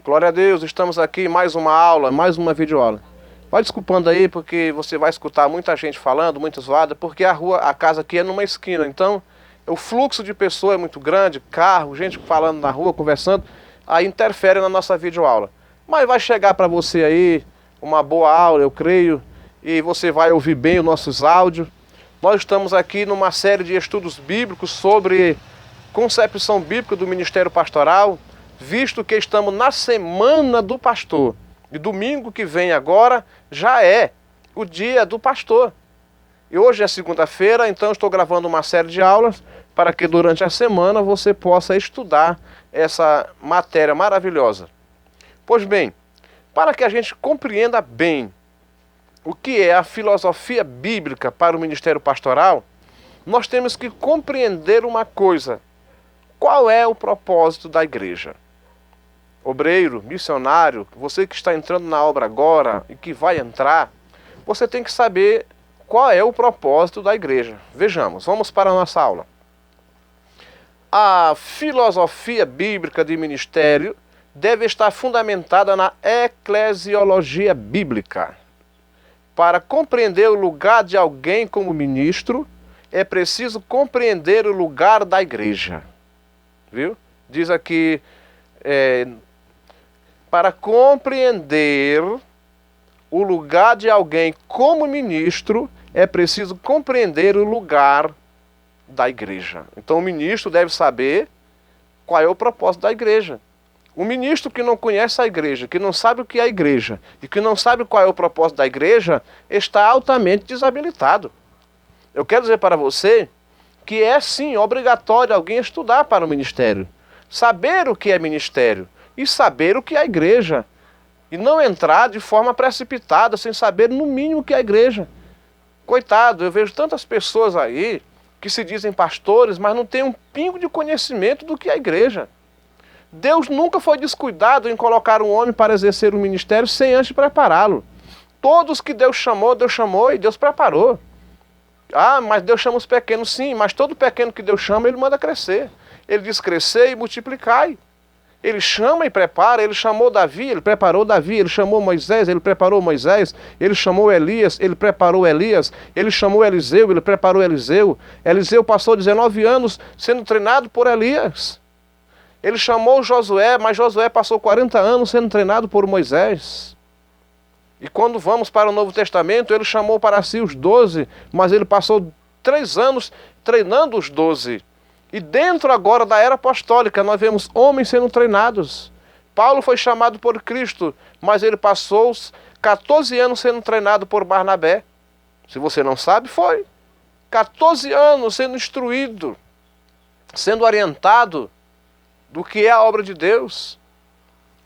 Glória a Deus, estamos aqui em mais uma aula, mais uma videoaula. Vai desculpando aí, porque você vai escutar muita gente falando, muito zoada, porque a casa aqui é numa esquina, então o fluxo de pessoas é muito grande, carro, gente falando na rua, conversando, aí interfere na nossa videoaula. Mas vai chegar para você aí uma boa aula, eu creio, e você vai ouvir bem os nossos áudios. Nós estamos aqui numa série de estudos bíblicos sobre concepção bíblica do ministério pastoral, visto que estamos na semana do pastor. E domingo que vem agora já é o dia do pastor. E hoje é segunda-feira, então estou gravando uma série de aulas para que durante a semana você possa estudar essa matéria maravilhosa. Pois bem, para que a gente compreenda bem o que é a filosofia bíblica para o ministério pastoral, nós temos que compreender uma coisa. Qual é o propósito da igreja? Obreiro, missionário, você que está entrando na obra agora e que vai entrar, você tem que saber qual é o propósito da igreja. Vejamos, vamos para a nossa aula. A filosofia bíblica de ministério deve estar fundamentada na eclesiologia bíblica. Para compreender o lugar de alguém como ministro, é preciso compreender o lugar da igreja. Viu? Diz aqui, para compreender o lugar de alguém como ministro, é preciso compreender o lugar da igreja. Então o ministro deve saber qual é o propósito da igreja. O ministro que não conhece a igreja, que não sabe o que é a igreja e que não sabe qual é o propósito da igreja, está altamente desabilitado. Eu quero dizer para você que é sim obrigatório alguém estudar para o ministério, saber o que é ministério e saber o que é a igreja, e não entrar de forma precipitada, sem saber no mínimo o que é a igreja. Coitado, eu vejo tantas pessoas aí que se dizem pastores, mas não têm um pingo de conhecimento do que é a igreja. Deus nunca foi descuidado em colocar um homem para exercer um ministério sem antes prepará-lo. Todos que Deus chamou e Deus preparou. Ah, mas Deus chama os pequenos, sim, mas todo pequeno que Deus chama, Ele manda crescer. Ele diz crescer e multiplicai. Ele chama e prepara, Ele chamou Davi, Ele preparou Davi, Ele chamou Moisés, Ele preparou Moisés, Ele chamou Elias, Ele preparou Elias, Ele chamou Eliseu, Ele preparou Eliseu. Eliseu passou 19 anos sendo treinado por Elias. Ele chamou Josué, mas Josué passou 40 anos sendo treinado por Moisés. E quando vamos para o Novo Testamento, Ele chamou para si os 12, mas Ele passou 3 anos treinando os 12. E dentro agora da era apostólica, nós vemos homens sendo treinados. Paulo foi chamado por Cristo, mas ele passou 14 anos sendo treinado por Barnabé. Se você não sabe, foi. 14 anos sendo instruído, sendo orientado do que é a obra de Deus.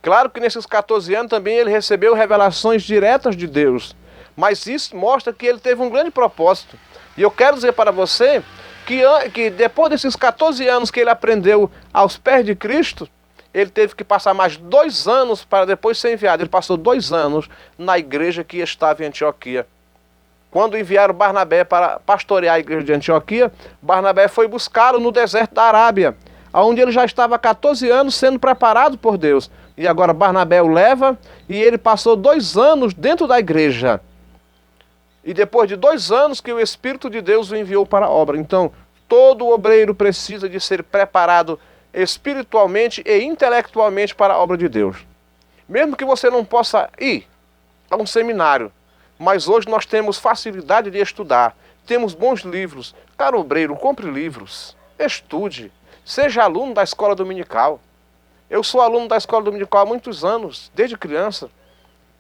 Claro que nesses 14 anos também ele recebeu revelações diretas de Deus. Mas isso mostra que ele teve um grande propósito. E eu quero dizer para você que depois desses 14 anos que ele aprendeu aos pés de Cristo, ele teve que passar mais 2 anos para depois ser enviado. Ele passou 2 anos na igreja que estava em Antioquia. Quando enviaram Barnabé para pastorear a igreja de Antioquia, Barnabé foi buscá-lo no deserto da Arábia, onde ele já estava há 14 anos sendo preparado por Deus. E agora Barnabé o leva e ele passou 2 anos dentro da igreja. E depois de 2 anos que o Espírito de Deus o enviou para a obra. Então, todo obreiro precisa de ser preparado espiritualmente e intelectualmente para a obra de Deus. Mesmo que você não possa ir a um seminário, mas hoje nós temos facilidade de estudar, temos bons livros. Caro obreiro, compre livros, estude, seja aluno da escola dominical. Eu sou aluno da escola dominical há muitos anos, desde criança,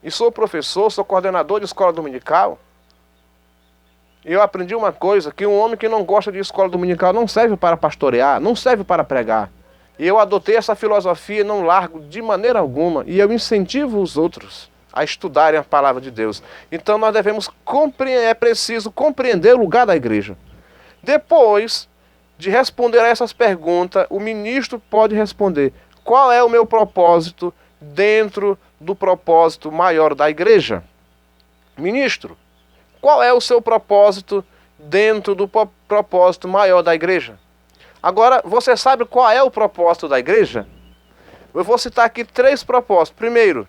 e sou professor, sou coordenador de escola dominical. E eu aprendi uma coisa, que um homem que não gosta de escola dominical não serve para pastorear, não serve para pregar. E eu adotei essa filosofia e não largo de maneira alguma. E eu incentivo os outros a estudarem a palavra de Deus. Então nós devemos é preciso compreender o lugar da igreja. Depois de responder a essas perguntas, o ministro pode responder: qual é o meu propósito dentro do propósito maior da igreja? Ministro, qual é o seu propósito dentro do propósito maior da igreja? Agora, você sabe qual é o propósito da igreja? Eu vou citar aqui 3 propósitos. Primeiro,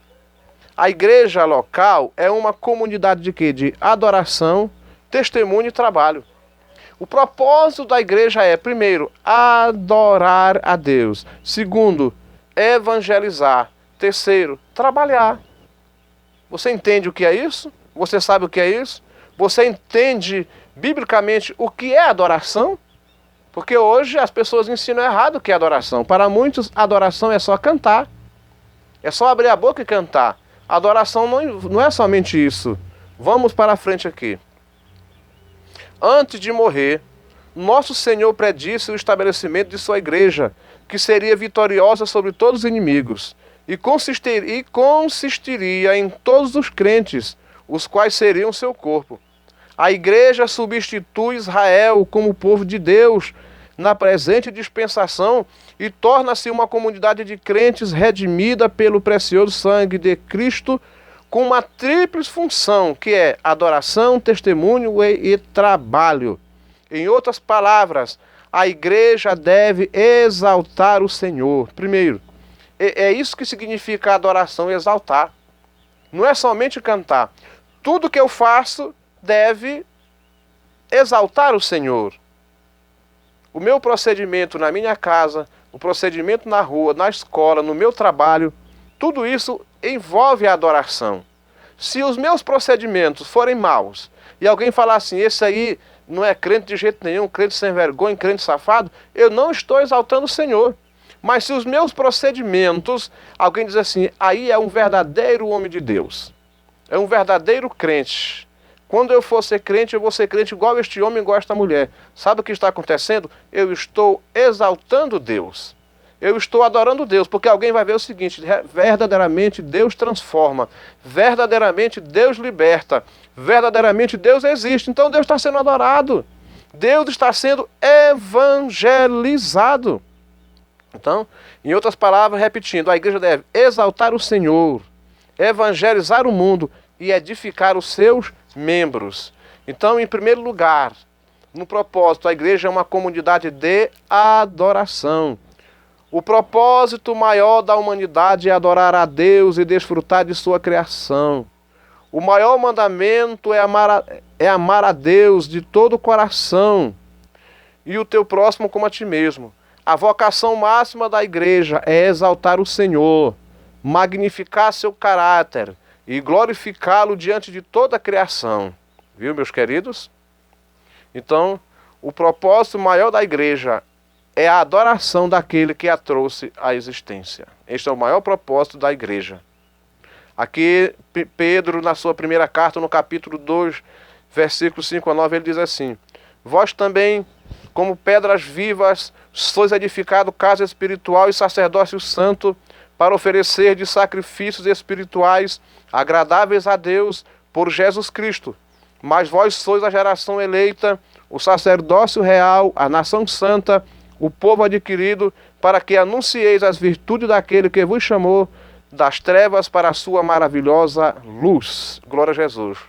a igreja local é uma comunidade de quê? De adoração, testemunho e trabalho. O propósito da igreja é, primeiro, adorar a Deus. Segundo, evangelizar. Terceiro, trabalhar. Você entende o que é isso? Você sabe o que é isso? Você entende biblicamente o que é adoração? Porque hoje as pessoas ensinam errado o que é adoração. Para muitos, adoração é só cantar. É só abrir a boca e cantar. Adoração não é somente isso. Vamos para frente aqui. Antes de morrer, nosso Senhor predisse o estabelecimento de sua igreja, que seria vitoriosa sobre todos os inimigos, e consistiria em todos os crentes, os quais seriam seu corpo. A igreja substitui Israel como povo de Deus na presente dispensação e torna-se uma comunidade de crentes redimida pelo precioso sangue de Cristo, com uma tríplice função, que é adoração, testemunho e trabalho. Em outras palavras, a igreja deve exaltar o Senhor. Primeiro, é isso que significa adoração, exaltar. Não é somente cantar. Tudo que eu faço deve exaltar o Senhor. O meu procedimento na minha casa, o procedimento na rua, na escola, no meu trabalho, tudo isso envolve a adoração. Se os meus procedimentos forem maus e alguém falar assim, esse aí não é crente de jeito nenhum, crente sem vergonha, crente safado, eu não estou exaltando o Senhor. Mas se os meus procedimentos, alguém diz assim, aí é um verdadeiro homem de Deus, é um verdadeiro crente. Quando eu for ser crente, eu vou ser crente igual este homem, igual esta mulher. Sabe o que está acontecendo? Eu estou exaltando Deus. Eu estou adorando Deus, porque alguém vai ver o seguinte, verdadeiramente Deus transforma, verdadeiramente Deus liberta, verdadeiramente Deus existe, então Deus está sendo adorado, Deus está sendo evangelizado. Então, em outras palavras, repetindo, a igreja deve exaltar o Senhor, evangelizar o mundo e edificar os seus membros. Então, em primeiro lugar, no propósito, a igreja é uma comunidade de adoração. O propósito maior da humanidade é adorar a Deus e desfrutar de sua criação. O maior mandamento é amar a Deus de todo o coração e o teu próximo como a ti mesmo. A vocação máxima da igreja é exaltar o Senhor, magnificar seu caráter e glorificá-lo diante de toda a criação. Viu, meus queridos? Então, o propósito maior da igreja é a adoração daquele que a trouxe à existência. Este é o maior propósito da igreja. Aqui, Pedro, na sua primeira carta, no capítulo 2, versículos 5 a 9, ele diz assim, vós também, como pedras vivas, sois edificado casa espiritual e sacerdócio santo, para oferecer de sacrifícios espirituais agradáveis a Deus por Jesus Cristo. Mas vós sois a geração eleita, o sacerdócio real, a nação santa, o povo adquirido, para que anuncieis as virtudes daquele que vos chamou das trevas para a sua maravilhosa luz. Glória a Jesus.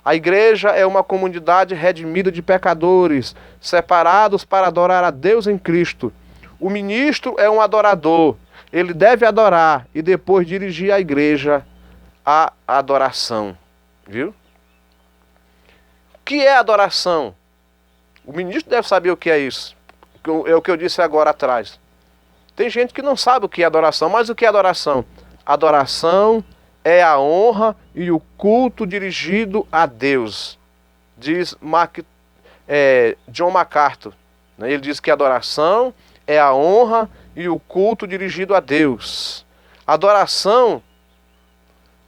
A igreja é uma comunidade redimida de pecadores, separados para adorar a Deus em Cristo. O ministro é um adorador. Ele deve adorar e depois dirigir a igreja à adoração. Viu? O que é adoração? O ministro deve saber o que é isso. É o que eu disse agora atrás. Tem gente que não sabe o que é adoração, mas o que é adoração? Adoração é a honra e o culto dirigido a Deus, diz John MacArthur. Ele diz que adoração é a honra e o culto dirigido a Deus. Adoração,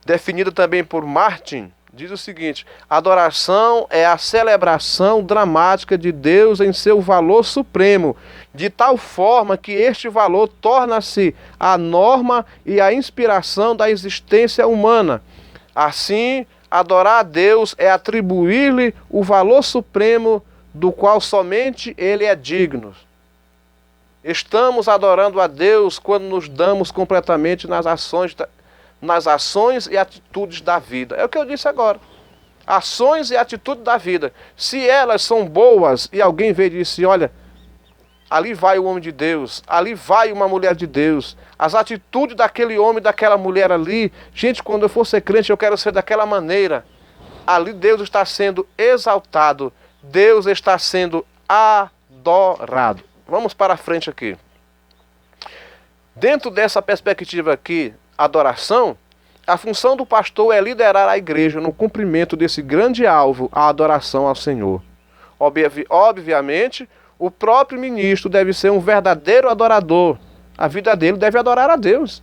definida também por Martin, diz o seguinte, adoração é a celebração dramática de Deus em seu valor supremo, de tal forma que este valor torna-se a norma e a inspiração da existência humana. Assim, adorar a Deus é atribuir-lhe o valor supremo do qual somente Ele é digno. Estamos adorando a Deus quando nos damos completamente nas ações e atitudes da vida. É o que eu disse agora. Ações e atitudes da vida. Se elas são boas e alguém vê e diz, olha, ali vai o homem de Deus, ali vai uma mulher de Deus. As atitudes daquele homem, daquela mulher ali, gente, quando eu for ser crente, eu quero ser daquela maneira. Ali Deus está sendo exaltado, Deus está sendo adorado. Vamos para frente aqui. Dentro dessa perspectiva aqui, adoração, a função do pastor é liderar a igreja no cumprimento desse grande alvo, a adoração ao Senhor. Obviamente, o próprio ministro deve ser um verdadeiro adorador. A vida dele deve adorar a Deus.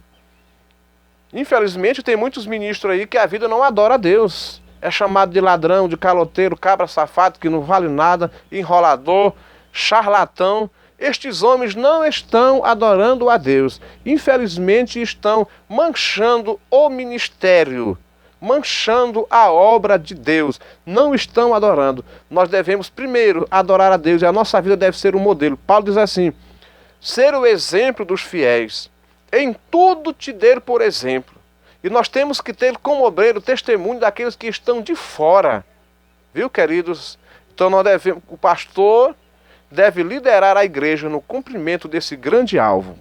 Infelizmente, tem muitos ministros aí que a vida não adora a Deus. É chamado de ladrão, de caloteiro, cabra safado, que não vale nada, enrolador, charlatão. Estes homens não estão adorando a Deus. Infelizmente, estão manchando o ministério, manchando a obra de Deus. Não estão adorando. Nós devemos primeiro adorar a Deus e a nossa vida deve ser um modelo. Paulo diz assim: ser o exemplo dos fiéis. Em tudo te der por exemplo. E nós temos que ter como obreiro testemunho daqueles que estão de fora. Viu, queridos? Então nós devemos, o pastor deve liderar a igreja no cumprimento desse grande alvo.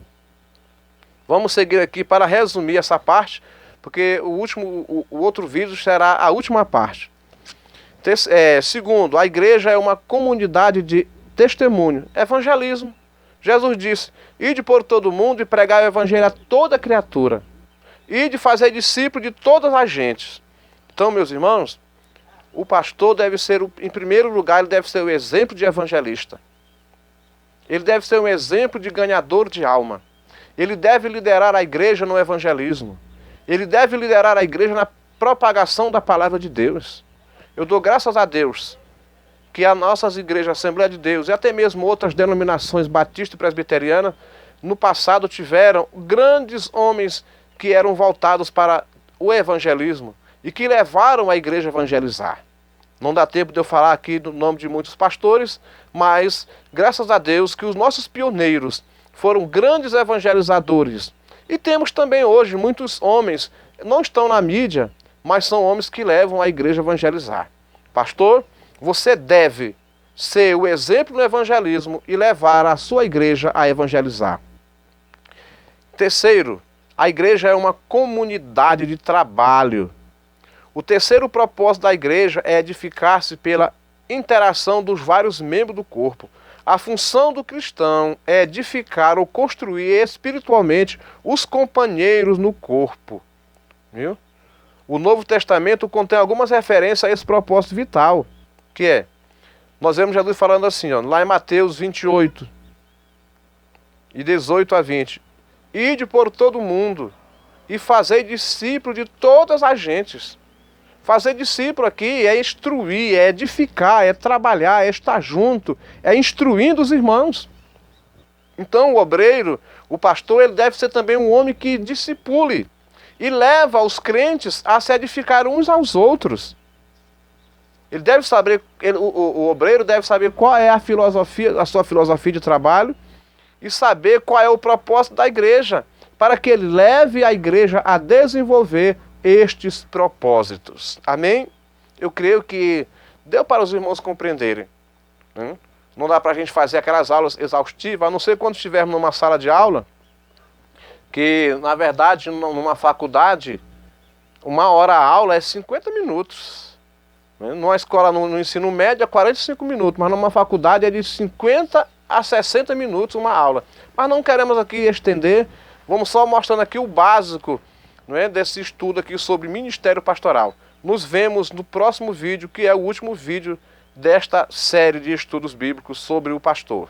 Vamos seguir aqui para resumir essa parte, porque o outro vídeo será a última parte. Segundo, a igreja é uma comunidade de testemunho, evangelismo. Jesus disse: ide por todo mundo e pregai o evangelho a toda criatura. Ide fazer discípulo de todas as gentes. Então, meus irmãos, o pastor deve ser, em primeiro lugar, ele deve ser o exemplo de evangelista. Ele deve ser um exemplo de ganhador de alma. Ele deve liderar a igreja no evangelismo. Ele deve liderar a igreja na propagação da palavra de Deus. Eu dou graças a Deus que as nossas igrejas, Assembleia de Deus e até mesmo outras denominações batista e presbiteriana, no passado tiveram grandes homens que eram voltados para o evangelismo e que levaram a igreja a evangelizar. Não dá tempo de eu falar aqui do nome de muitos pastores, mas graças a Deus que os nossos pioneiros foram grandes evangelizadores. E temos também hoje muitos homens, não estão na mídia, mas são homens que levam a igreja a evangelizar. Pastor, você deve ser o exemplo no evangelismo e levar a sua igreja a evangelizar. Terceiro, a igreja é uma comunidade de trabalho. O terceiro propósito da igreja é edificar-se pela interação dos vários membros do corpo. A função do cristão é edificar ou construir espiritualmente os companheiros no corpo. Viu? O Novo Testamento contém algumas referências a esse propósito vital, que é, nós vemos Jesus falando assim, ó, lá em Mateus 28, e 18 a 20. Ide por todo mundo e fazei discípulo de todas as gentes. Fazer discípulo aqui é instruir, é edificar, é trabalhar, é estar junto, é instruindo os irmãos. Então o obreiro, o pastor, ele deve ser também um homem que discipule e leva os crentes a se edificar uns aos outros. Ele deve saber, o obreiro deve saber qual é a filosofia, a sua filosofia de trabalho e saber qual é o propósito da igreja, para que ele leve a igreja a desenvolver estes propósitos. Amém? Eu creio que deu para os irmãos compreenderem. Não dá para a gente fazer aquelas aulas exaustivas, a não ser quando estivermos numa sala de aula, que na verdade numa faculdade, uma hora a aula é 50 minutos. Numa escola, no ensino médio é 45 minutos, mas numa faculdade é de 50 a 60 minutos uma aula. Mas não queremos aqui estender, vamos só mostrando aqui o básico, não é, desse estudo aqui sobre ministério pastoral. Nos vemos no próximo vídeo, que é o último vídeo desta série de estudos bíblicos sobre o pastor.